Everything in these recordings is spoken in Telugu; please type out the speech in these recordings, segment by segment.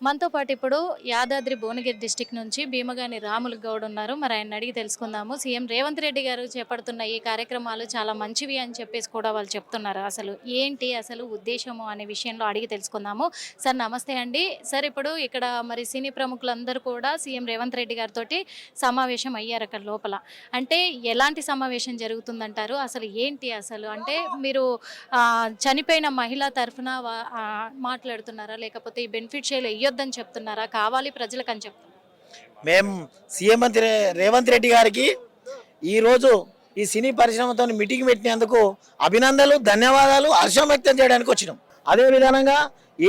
మనతో పాటు ఇప్పుడు యాదాద్రి భువనగిరి డిస్టిక్ నుంచి భీమగాని రాములు గౌడ్ ఉన్నారు. మరి ఆయన అడిగి తెలుసుకుందాము. సీఎం రేవంత్ రెడ్డి గారు చేపడుతున్న ఈ కార్యక్రమాలు చాలా మంచివి అని చెప్పేసి కూడా వాళ్ళు చెప్తున్నారు. అసలు ఏంటి అసలు ఉద్దేశము అనే విషయంలో అడిగి తెలుసుకుందాము. సార్ నమస్తే అండి. సార్ ఇప్పుడు ఇక్కడ మరి సినీ ప్రముఖులందరూ కూడా సీఎం రేవంత్ రెడ్డి గారితో సమావేశం అయ్యారు అక్కడ లోపల. అంటే ఎలాంటి సమావేశం జరుగుతుందంటారు? అసలు ఏంటి అసలు అంటే మీరు చనిపోయిన మహిళ తరఫున మాట్లాడుతున్నారా, లేకపోతే ఈ బెనిఫిట్ షేర్లు ఇవ్వద్దని చెప్తున్నారా, కావాలి ప్రజలకు అని చెప్తున్నారు? మేము సీఎం మంత్రి రేవంత్ రెడ్డి గారికి ఈరోజు ఈ సినీ పరిశ్రమతో మీటింగ్ పెట్టినందుకు అభినందనలు, ధన్యవాదాలు, హర్షం వ్యక్తం చేయడానికి వచ్చినాం. అదే విధానంగా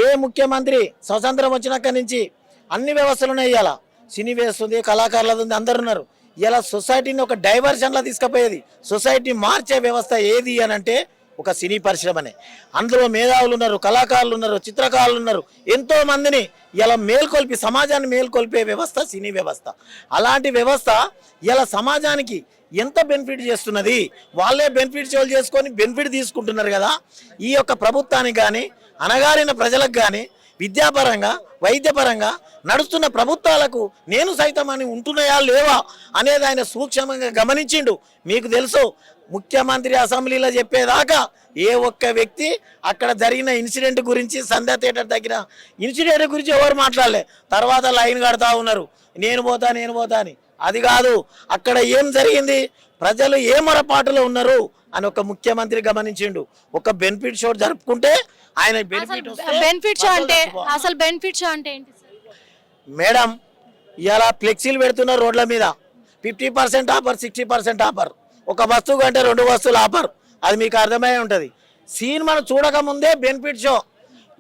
ఏ ముఖ్యమంత్రి స్వతంత్రం వచ్చినాక నుంచి అన్ని వ్యవస్థలు ఇవాళ సినీ వేస్తుంది, కళాకారులది ఉంది, అందరు ఉన్నారు. ఇలా సొసైటీని ఒక డైవర్షన్లా తీసుకుపోయేది, సొసైటీ మార్చే వ్యవస్థ ఏది అని అంటే ఒక సినీ పరిశ్రమనే. అందులో మేధావులు ఉన్నారు, కళాకారులు ఉన్నారు, చిత్రకారులు ఉన్నారు, ఎంతో మందిని ఇలా మేల్కొల్పి సమాజాన్ని మేల్కొల్పే వ్యవస్థ సినీ వ్యవస్థ. అలాంటి వ్యవస్థ ఇలా సమాజానికి ఎంత బెనిఫిట్ చేస్తున్నది, వాళ్ళే బెనిఫిట్ చేసుకొని బెనిఫిట్ తీసుకుంటున్నారు కదా. ఈ యొక్క ప్రభుత్వానికి కానీ అనగారిన ప్రజలకు కానీ విద్యాపరంగా వైద్యపరంగా నడుస్తున్న ప్రభుత్వాలకు నేను సైతం అని ఉంటున్నాయా లేవా అనేది ఆయన సూక్ష్మంగా గమనించిండు. మీకు తెలుసు, ముఖ్యమంత్రి అసెంబ్లీలో చెప్పేదాకా ఏ ఒక్క వ్యక్తి అక్కడ జరిగిన ఇన్సిడెంట్ గురించి, సంధ్యా థియేటర్ దగ్గర ఇన్సిడెంట్ గురించి ఎవరు మాట్లాడలే. తర్వాత లైన్ కడతా ఉన్నారు, నేను పోతా అని. అది కాదు, అక్కడ ఏం జరిగింది, ప్రజలు ఏ మొరపాటులో ఉన్నారు అని ఒక ముఖ్యమంత్రి గమనించిండు. ఒక బెనిఫిట్ షో జరుపుకుంటే ఆయన బెనిఫిట్ షో అంటే అసలు బెనిఫిట్ షో అంటే ఏంటి మేడం? ఇలా ఫ్లెక్సీలు పెడుతున్నారు రోడ్ల మీద, 50% ఆఫర్, 60% ఆఫర్. ఒక వస్తువు కంటే 2 వస్తువులు ఆఫర్. అది మీకు అర్థమై ఉంటుంది. సినిమాను చూడకముందే బెనిఫిట్ షో,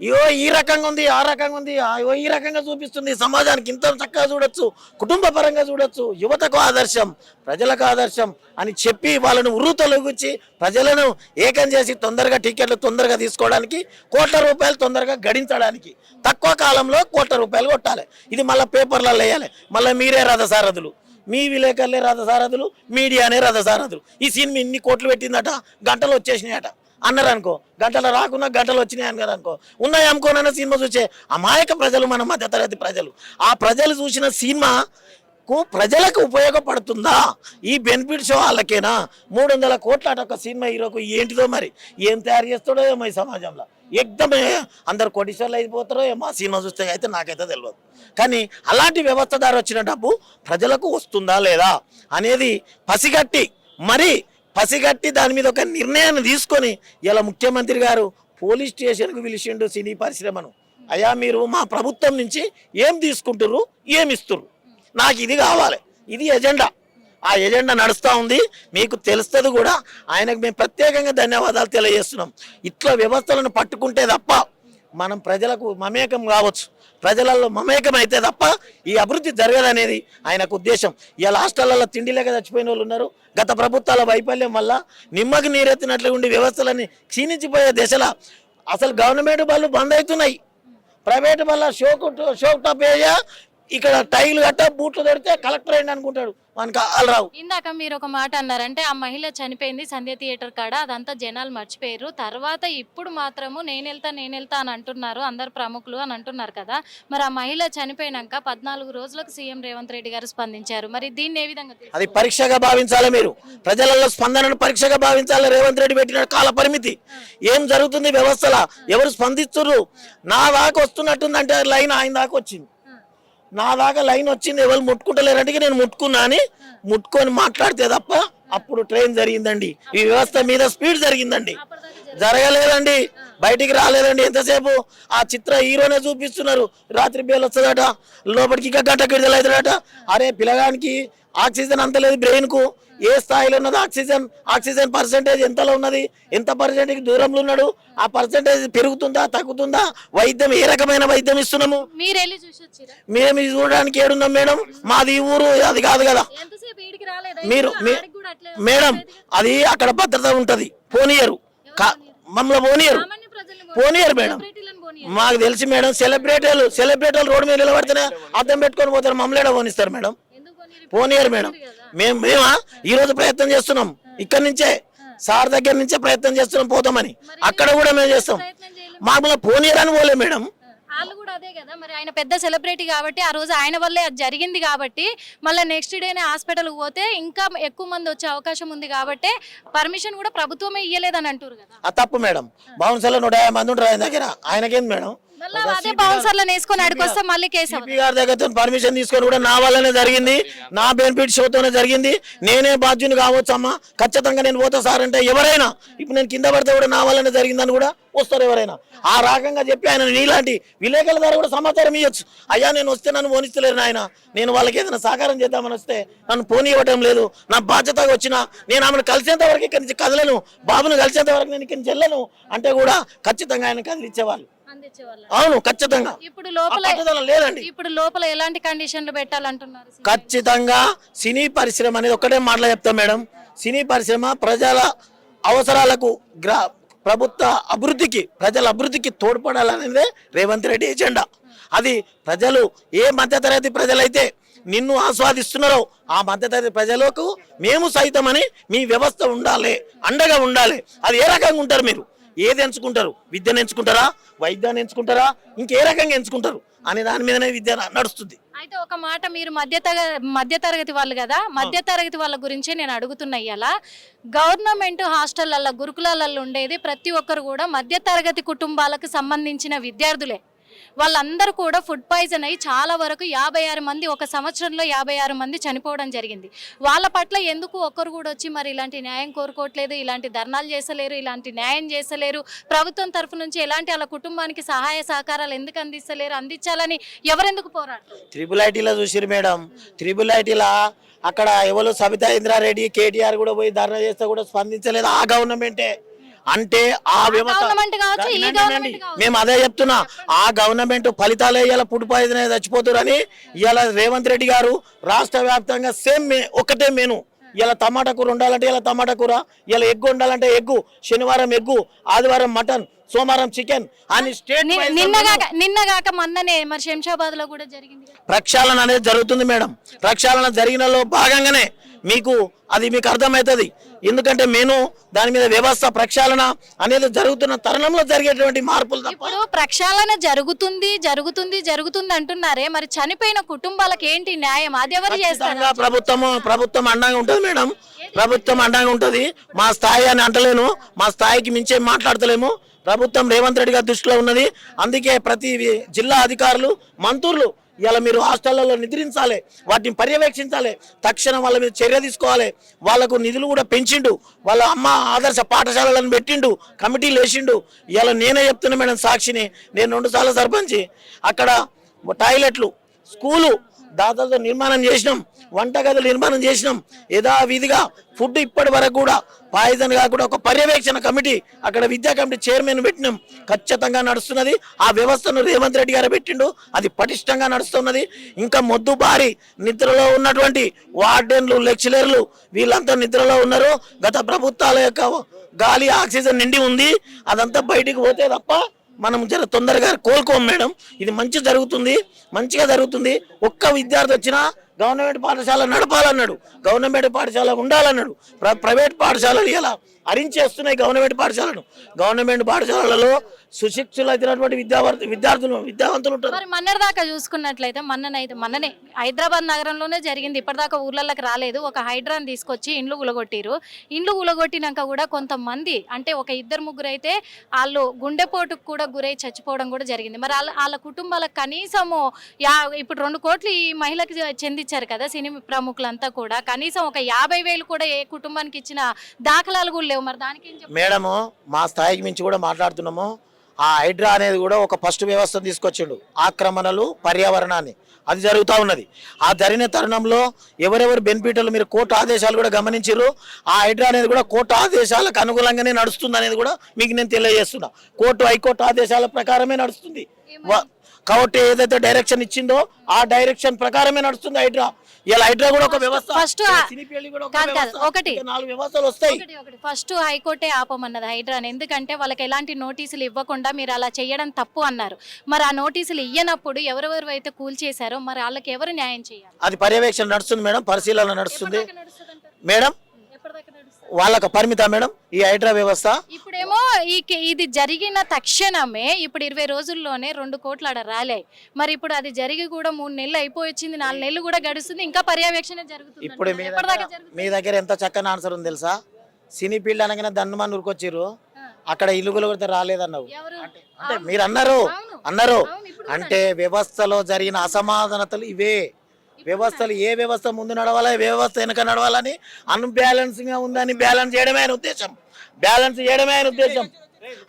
ఇయో ఈ రకంగా ఉంది, ఆ రకంగా ఉంది, అయ్యో ఈ రకంగా చూపిస్తుంది, సమాజానికి ఇంత చక్కగా చూడొచ్చు, కుటుంబ పరంగా చూడొచ్చు, యువతకు ఆదర్శం, ప్రజలకు ఆదర్శం అని చెప్పి వాళ్ళను ఉర్రూతలుగుచ్చి ప్రజలను ఏకం చేసి తొందరగా టికెట్లు తొందరగా తీసుకోవడానికి, కోట్ల రూపాయలు తొందరగా గడించడానికి, తక్కువ కాలంలో కోట్ల రూపాయలు కొట్టాలి. ఇది మళ్ళీ పేపర్లలో వేయాలి. మళ్ళీ మీరే రథసారథులు, మీ విలేకరులే రథసారథులు, మీడియానే రథసారథులు. ఈ సినిమా ఇన్ని కోట్లు పెట్టిందట, గంటలు వచ్చేసినాయట అన్నారు అనుకో, గంటలు రాకున్నా గంటలు వచ్చినాయి అన్నారు అనుకో, ఉన్నాయి అనుకోనన్నా సినిమా చూసే అమాయక ప్రజలు, మన మధ్యతరగతి ప్రజలు. ఆ ప్రజలు చూసిన సినిమాకు ప్రజలకు ఉపయోగపడుతుందా? ఈ బెనిఫిట్ షో వాళ్ళకేనా? 300 కోట్ల అట ఒక సినిమా హీరోకు. ఏంటిదో మరి, ఏం తయారు చేస్తాడో ఏమో ఈ సమాజంలో. ఎక్దమే అందరు కోటీశ్వర్లు అయిపోతారో ఏమో ఆ సినిమా చూస్తే, అయితే నాకైతే తెలియదు. కానీ అలాంటి వ్యవస్థ ద్వారా వచ్చిన డబ్బు ప్రజలకు వస్తుందా లేదా అనేది పసిగట్టి దాని మీద ఒక నిర్ణయాన్ని తీసుకొని ఇలా ముఖ్యమంత్రి గారు పోలీస్ స్టేషన్కు పిలిచిండు సినీ పరిశ్రమను. అయ్యా, మీరు మా ప్రభుత్వం నుంచి ఏం తీసుకుంటుర్రు, ఏమి ఇస్తుర్రు, నాకు ఇది కావాలి, ఇది ఎజెండా. ఆ ఎజెండా నడుస్తూ ఉంది, మీకు తెలుస్తుంది కూడా. ఆయనకు మేము ప్రత్యేకంగా ధన్యవాదాలు తెలియజేస్తున్నాం. ఇట్లా వ్యవస్థలను పట్టుకుంటే తప్ప మనం ప్రజలకు మమేకం కావచ్చు, ప్రజలలో మమేకం అయితే తప్ప ఈ అభివృద్ధి జరగదనేది ఆయనకు ఉద్దేశం. ఇలా హాస్టళ్లలో తిండి లేక చచ్చిపోయిన వాళ్ళు ఉన్నారు. గత ప్రభుత్వాల వైఫల్యం వల్ల నిమ్మకి నీరెత్తినట్లు ఉండి వ్యవస్థలన్నీ క్షీణించిపోయే దశలో అసలు గవర్నమెంట్ బళ్ళు బంద్ అవుతున్నాయి. ప్రైవేట్ బళ్ళ షోక్ టాప్ ఏరియా, ఇక్కడ టైల్ గట్ట బూట్లు దొరికితే కలెక్టర్ అయింది అనుకుంటాడు, మనకి రావు. ఇందాక మీరు ఒక మాట అన్నారంటే ఆ మహిళ చనిపోయింది సంధ్య థియేటర్ కాడ, అదంతా జనాలు మర్చిపోయారు. తర్వాత ఇప్పుడు మాత్రము నేను వెళ్తా అని అంటున్నారు అందరు ప్రముఖులు అని అంటున్నారు కదా. మరి ఆ మహిళ చనిపోయినాక 14 రోజులకు సీఎం రేవంత్ రెడ్డి గారు స్పందించారు. మరి దీన్ని ఏ విధంగా? అది పరీక్షగా భావించాలి. మీరు ప్రజలలో స్పందనను పరీక్షగా భావించాలి. రేవంత్ రెడ్డి పెట్టిన కాల పరిమితి ఏం జరుగుతుంది వ్యవస్థలో, ఎవరు స్పందిస్తున్నారు? నా దాకా వస్తున్నట్టుందంటే లైన్ ఆయన దాకా వచ్చింది, నా దాకా లైన్ వచ్చింది, ఎవరు ముట్టుకుంటలేరంటే నేను ముట్టుకున్నా అని ముట్టుకొని మాట్లాడితే తప్ప అప్పుడు ట్రైన్ జరిగిందండి. ఈ వ్యవస్థ మీద స్పీడ్ జరిగిందండి, జరగలేదండి, బయటికి రాలేదండి. ఎంతసేపు ఆ చిత్ర హీరోనే చూపిస్తున్నారు. రాత్రి బేలు వస్తుందట, లోపలికి ఇంకా గంట గిడదలు అవుతాడట. అరే పిల్లగానికి ఆక్సిజన్ అంత లేదు, బ్రెయిన్కు ఏ స్థాయిలో ఉన్నది ఆక్సిజన్ పర్సెంటేజ్ ఎంతలో ఉన్నది, ఎంత పర్సెంటేజ్ దూరంలో ఉన్నాడు, ఆ పర్సెంటేజ్ పెరుగుతుందా తగ్గుతుందా, వైద్యం ఏ రకమైన వైద్యం ఇస్తున్నాము, మేము చూడడానికి ఏడున్నాం మేడం. మాది ఊరు అది కాదు కదా. మీరు మేడం అది అక్కడ భద్రత ఉంటది, పోనీయరు, మమ్మల్ని పోనీయరు మేడం. మాకు తెలిసి మేడం, సెలబ్రిటీలు రోడ్డు మీద నిలబడితేనే అద్దం పెట్టుకొని పోతారు, మమ్మల్ని పోనిస్తారు మేడం, పోనీయరు మేడం. మేమా ఈరోజు ప్రయత్నం చేస్తున్నాం, ఇక్కడి నుంచే సార్ దగ్గర నుంచే ప్రయత్నం చేస్తున్నాం పోతామని. అక్కడ కూడా మేము చేస్తాం, మామూలుగా పోనీయర్ అని పోలే మేడం. వాళ్ళు కూడా అదే కదా మరి, ఆయన పెద్ద సెలబ్రిటీ కాబట్టి ఆ రోజు ఆయన వల్లే అది జరిగింది కాబట్టి మళ్ళీ నెక్స్ట్ డేనే హాస్పిటల్కి పోతే ఇంకా ఎక్కువ మంది వచ్చే అవకాశం ఉంది కాబట్టి పర్మిషన్ కూడా ప్రభుత్వమే ఇయ్యలేదని అంటారు కదా. ఆ తప్పు మేడం. బౌన్సర్లో 150 మంది ఉంటారు ఆయన దగ్గర, ఆయనకేంది మేడం? మళ్ళీ అదే బౌన్సర్లను వేసుకొని అడిగొస్తే మళ్ళీ కేసు అవుతుంది. సిపి గారి దగ్గర పర్మిషన్ తీసుకొని కూడా నా వల్లనే జరిగింది, నా బెనిఫిట్ షోతోనే జరిగింది, నేనే బాధ్యుని కావచ్చు అమ్మా, ఖచ్చితంగా నేను పోతా సార్ అంటే ఎవరైనా, ఇప్పుడు నేను కింద పడితే కూడా నా వల్లనే జరిగిందని కూడా వస్తారు ఎవరైనా. ఆ రకంగా చెప్పి ఆయన నీలాంటి విలేకరుల ద్వారా కూడా సమాచారం ఇవ్వచ్చు. అయ్యా నేను వస్తే నన్ను పోనిస్తలేరు ఆయన, నేను వాళ్ళకి ఏదైనా సహకారం చేద్దామని వస్తే నన్ను పోనీయవటం లేదు, నా బాధ్యతగా వచ్చిన నేను ఆమెను కలిసేంత వరకు ఇక్కడి నుంచి కదలను, బాబును కలిసేంత వరకు నేను ఇక్కడి నుంచి వెళ్ళను అంటే కూడా ఖచ్చితంగా ఆయన కదిలిచ్చేవాళ్ళు. అవును ఖచ్చితంగా. ఇప్పుడు లోపల లేదండి, ఇప్పుడు లోపల ఎలాంటి కండిషన్లు పెట్టాలంటున్నారు? ఖచ్చితంగా సినీ పరిశ్రమ అనేది ఒకటే మాటలో చెప్తాం మేడం. సినీ పరిశ్రమ ప్రజల అవసరాలకు ప్రభుత్వ అభివృద్ధికి, ప్రజల అభివృద్ధికి తోడ్పడాలనేదే రేవంత్ రెడ్డి ఎజెండా. అది ప్రజలు ఏ మధ్యతరగతి ప్రజలైతే నిన్ను ఆస్వాదిస్తున్నారో ఆ మధ్యతరగతి ప్రజలకు మేము సైతమని మీ వ్యవస్థ ఉండాలి, అండగా ఉండాలి. అది ఏ రకంగా ఉంటారు మీరు? ఏది ఎంచుకుంటారు? విద్యను ఎంచుకుంటారా, వైద్యాన్ని ఎంచుకుంటారా, ఇంకే రకంగా ఎంచుకుంటారు అనే దాని మీదనే విద్య నడుస్తుంది. అయితే ఒక మాట, మీరు మధ్యతరగతి వాళ్ళు కదా, మధ్యతరగతి వాళ్ళ గురించే నేను అడుగుతున్నా. ఇయ్యాల గవర్నమెంట్ హాస్టళ్లలో గురుకులాలలో ఉండేది ప్రతి ఒక్కరు కూడా మధ్యతరగతి కుటుంబాలకు సంబంధించిన విద్యార్థులే. వాళ్ళందరూ కూడా ఫుడ్ పాయిజన్ అయ్యి చాలా వరకు 56 మంది, ఒక సంవత్సరంలో 56 మంది చనిపోవడం జరిగింది. వాళ్ళ పట్ల ఎందుకు ఒక్కరు కూడా వచ్చి మరి ఇలాంటి న్యాయం కోరుకోవట్లేదు, ఇలాంటి ధర్నాలు చేసలేరు, ఇలాంటి న్యాయం చేసలేరు, ప్రభుత్వం తరఫు నుంచి ఎలాంటి వాళ్ళ కుటుంబానికి సహాయ సహకారాలు ఎందుకు అందిస్తలేరు, అందించాలని ఎవరెందుకు పోరాడు? ట్రిపుల్ ఐటీలో చూసిరు మేడం, ట్రిపుల్ ఐటీలా అక్కడ ఎవరు సబితా ఇంద్రారెడ్డి, కేటీఆర్ కూడా పోయి ధర్నా చేస్తే కూడా స్పందించలేదు ఆ గవర్నమెంటే. అంటే ఆ వ్యవస్థ, మేము అదే చెప్తున్నా, ఆ గవర్నమెంట్ ఫలితాలు ఇవాళ ఫుడ్ పాయిజన్ చచ్చిపోతారని ఇవాళ రేవంత్ రెడ్డి గారు రాష్ట్ర వ్యాప్తంగా సేమ్ ఒకటే మెను. ఇలా టమాటా కూర ఉండాలంటే ఇలా టమాటా కూర, ఇలా ఎగ్గు ఉండాలంటే ఎగ్గు, శనివారం ఎగ్గు, ఆదివారం మటన్, సోమవారం చికెన్ అని స్టేట్ నిన్నగాక మొన్ననే మరి శంషాబాద్ లో కూడా జరిగింది ప్రక్షాళన అనేది జరుగుతుంది మేడం. ప్రక్షాళన జరిగినలో భాగంగానే మీకు అది మీకు అర్థమవుతుంది. ఎందుకంటే నేను దాని మీద వ్యవస్థ ప్రక్షాళన అనేది జరుగుతున్న తరుణంలో జరిగేటువంటి మార్పులు. ఇప్పుడు ప్రక్షాళన జరుగుతుంది జరుగుతుంది జరుగుతుంది అంటున్నారే, మరి చనిపోయిన కుటుంబాలకు ఏంటి న్యాయం? అది ఎవరు చేస్తారు? ప్రభుత్వం అండంగా ఉంటుంది మేడం, ప్రభుత్వం అండంగా ఉంటుంది. మా స్థాయి అని అంటలేను, మా స్థాయికి మించే మాట్లాడతలేము. ప్రభుత్వం రేవంత్ రెడ్డి గారి దృష్టిలో ఉన్నది. అందుకే ప్రతి జిల్లా అధికారులు, మంత్రులు ఇలా మీరు హాస్టళ్లలో నిద్రించాలి, వాటిని పర్యవేక్షించాలి, తక్షణం వాళ్ళ మీద చర్య తీసుకోవాలి. వాళ్ళకు నిధులు కూడా పెంచిండు, వాళ్ళ అమ్మ ఆదర్శ పాఠశాలలను పెట్టిండు, కమిటీలు వేసిండు. ఇలా నేనే చెప్తున్నా మేడం, సాక్షిని, నేను 2 సార్లు సర్పంచి. అక్కడ టాయిలెట్లు, స్కూలు దాదాపు నిర్మాణం చేసినాం, వంటగదులు నిర్మాణం చేసినాం. యథావిధిగా ఫుడ్ ఇప్పటి వరకు కూడా పాయిజన్ కాకుండా ఒక పర్యవేక్షణ కమిటీ, అక్కడ విద్యా కమిటీ చైర్మన్ పెట్టినాం. ఖచ్చితంగా నడుస్తున్నది. ఆ వ్యవస్థను రేవంత్ రెడ్డి గారు పెట్టిండు, అది పటిష్టంగా నడుస్తున్నది. ఇంకా మొద్దు బారి నిద్రలో ఉన్నటువంటి వార్డెన్లు, లెక్చరర్లు వీళ్ళంతా నిద్రలో ఉన్నారు. గత ప్రభుత్వాల యొక్క గాలి ఆక్సిజన్ నిండి ఉంది, అదంతా బయటికి పోతే తప్ప మనం జర తొందరగా కోలుకోం మేడం. ఇది మంచిగా జరుగుతుంది. ఒక్క విద్యార్థి వచ్చినా గవర్నమెంట్ పాఠశాల నడపాలన్నాడు, గవర్నమెంట్ పాఠశాల ఉండాలన్నాడు. ప్రైవేట్ పాఠశాలలు ఇలా అరించేస్తున్నాయి గవర్నమెంట్ పాఠశాలలో సుశిక్షులైనటువంటి విద్యావంతులు ఉంటారు. మరి మొన్నటిదాకా చూసుకున్నట్లయితే మొన్ననే హైదరాబాద్ నగరంలోనే జరిగింది, ఇప్పటిదాకా ఊర్లలోకి రాలేదు. ఒక హైడ్రాన్ తీసుకొచ్చి ఇండ్లు గులగొట్టిరు. ఇండ్లు గులగొట్టినాక కూడా కొంతమంది, అంటే ఒక 2-3 అయితే వాళ్ళు గుండెపోటుకు కూడా గురై చచ్చిపోవడం కూడా జరిగింది. మరి వాళ్ళ కుటుంబాలకు కనీసము ఇప్పుడు 2 కోట్లు ఈ మహిళకి చెందించారు కదా సినీ ప్రముఖులంతా కూడా, కనీసం ఒక 50,000 కూడా ఏ కుటుంబానికి ఇచ్చిన దాఖలాలు కూడా లేవు. మరి దానికి మేడము మా స్థాయికి మించి కూడా మాట్లాడుతున్నాము. ఆ హైడ్రా అనేది కూడా ఒక ఫస్ట్ వ్యవస్థను తీసుకొచ్చిండు, ఆక్రమణలు, పర్యావరణాన్ని, అది జరుగుతూ ఉన్నది. ఆ జరిగిన తరుణంలో ఎవరెవరు బెనిఫిట్లు మీరు కోర్టు ఆదేశాలు కూడా గమనించారు. ఆ హైడ్రా అనేది కూడా కోర్టు ఆదేశాలకు అనుకూలంగానే నడుస్తుంది అనేది కూడా మీకు నేను తెలియజేస్తున్నా. హైకోర్టు ఆదేశాల ప్రకారమే నడుస్తుంది. కాబట్టి ఏదైతే డైరెక్షన్ ఇచ్చిందో ఆ డైరెక్షన్ ప్రకారమే నడుస్తుంది హైడ్రా. ఇలా హైడ్రా కూడా ఒక వ్యవస్థ, ఒకటి 4 వ్యవస్థలు వస్తాయి. ఫస్ట్ హైకోర్టే ఆపమన్నది హైడ్రాని, ఎందుకంటే వాళ్ళకి ఎలాంటి నోటీసులు ఇవ్వకుండా మీరు అలా చేయడం తప్పు అన్నారు. మరి ఆ నోటీసులు ఇయ్యనప్పుడు ఎవరెవరు అయితే కూల్చేశారో మరి వాళ్ళకి ఎవరు న్యాయం చేయాలి? అది పర్యవేక్షణ నడుస్తుంది మేడం, పరిశీలన నడుస్తుంది మేడం. వాళ్ళకు పరిమిత మేడం ఈ హైడ్రా వ్యవస్థ. ఇప్పుడేమో ఇది జరిగిన తక్షణమే ఇప్పుడు 20 రోజుల్లోనే 2 కోట్లు ఆడ రాలే. మరి ఇప్పుడు అది జరిగి కూడా 3 నెలలు అయిపోయి వచ్చింది, 4 నెలలు కూడా గడుస్తుంది, ఇంకా పర్యవేక్షణ జరుగుతుంది. ఇప్పుడు మీ దగ్గర ఎంత చక్కని ఆన్సర్ ఉంది తెలుసా? సినీ ఫీల్డ్ అనగానే దన్నుమని ఉరికొచ్చిర్రు, అక్కడ ఇల్లుగులు కొడితే రాలేదన్నావు. అంటే మీరు అన్నారు అంటే వ్యవస్థలో జరిగిన అసమాధానతలు ఇవే. వ్యవస్థలు ఏ వ్యవస్థ ముందు నడవాలా, ఏ వ్యవస్థ వెనక నడవాలని అన్బ్యాలెన్సింగ్ గా ఉందని బ్యాలెన్స్ చేయడమే ఆయన ఉద్దేశం.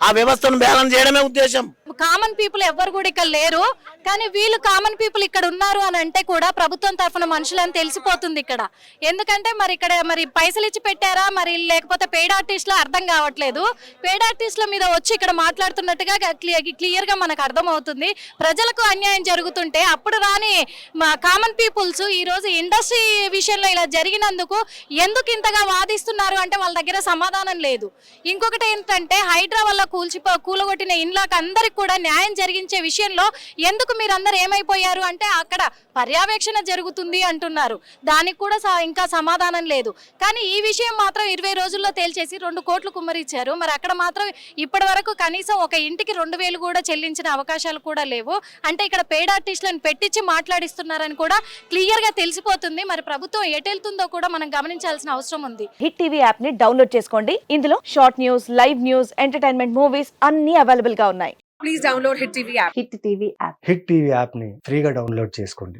ఆ వ్యవస్థను బ్యాలెన్స్ చేయడమే ఉద్దేశం. కామన్ పీపుల్ ఎవ్వరు కూడా ఇక్కడ లేరు, కానీ వీళ్ళు కామన్ పీపుల్ ఇక్కడ ఉన్నారు అని అంటే కూడా ప్రభుత్వం తరఫున మనుషులని తెలిసిపోతుంది ఇక్కడ. ఎందుకంటే మరి ఇక్కడ మరి పైసలు ఇచ్చి పెట్టారా మరి లేకపోతే పెయిడ్ ఆర్టిస్టులు అర్థం కావట్లేదు. పెయిడ్ ఆర్టిస్టుల మీద వచ్చి ఇక్కడ మాట్లాడుతున్నట్టుగా క్లియర్ గా మనకు అర్థమవుతుంది. ప్రజలకు అన్యాయం జరుగుతుంటే అప్పుడు రాని మా కామన్ పీపుల్స్ ఈ రోజు ఇండస్ట్రీ విషయంలో ఇలా జరిగినందుకు ఎందుకు ఇంతగా వాదిస్తున్నారు అంటే వాళ్ళ దగ్గర సమాధానం లేదు. ఇంకొకటి ఏంటంటే హైడ్రా వల్ల కూలగొట్టిన ఇండ్లకు అందరికి కూడా న్యాయం జరిగించే విషయంలో ఎందుకు మీరందరూ ఏమైపోయారు అంటే అక్కడ పర్యవేక్షణ జరుగుతుంది అంటున్నారు, దానికి కూడా ఇంకా సమాధానం లేదు. కానీ ఈ విషయం మాత్రం 20 రోజుల్లో తేల్చేసి 2 కోట్లు కుమ్మరిచ్చారు. మరి అక్కడ మాత్రం ఇప్పటి వరకు కనీసం ఒక ఇంటికి 2,000 కూడా చెల్లించిన అవకాశాలు కూడా లేవు. అంటే ఇక్కడ పెయిడ్ ఆర్టిస్టులను పెట్టించి మాట్లాడిస్తున్నారని కూడా క్లియర్ గా తెలిసిపోతుంది. మరి ప్రభుత్వం ఎటెళ్తుందో కూడా మనం గమనించాల్సిన అవసరం ఉంది. హిట్ టీవీ యాప్ ని డౌన్లోడ్ చేసుకోండి. ఇందులో short news, live news, entertainment movies అన్ని అవైలబుల్ గా ఉన్నాయి. Please download Hit TV app. Hit TV app. Hit TV యాప్ని ఫ్రీగా డౌన్లోడ్ చేసుకోండి.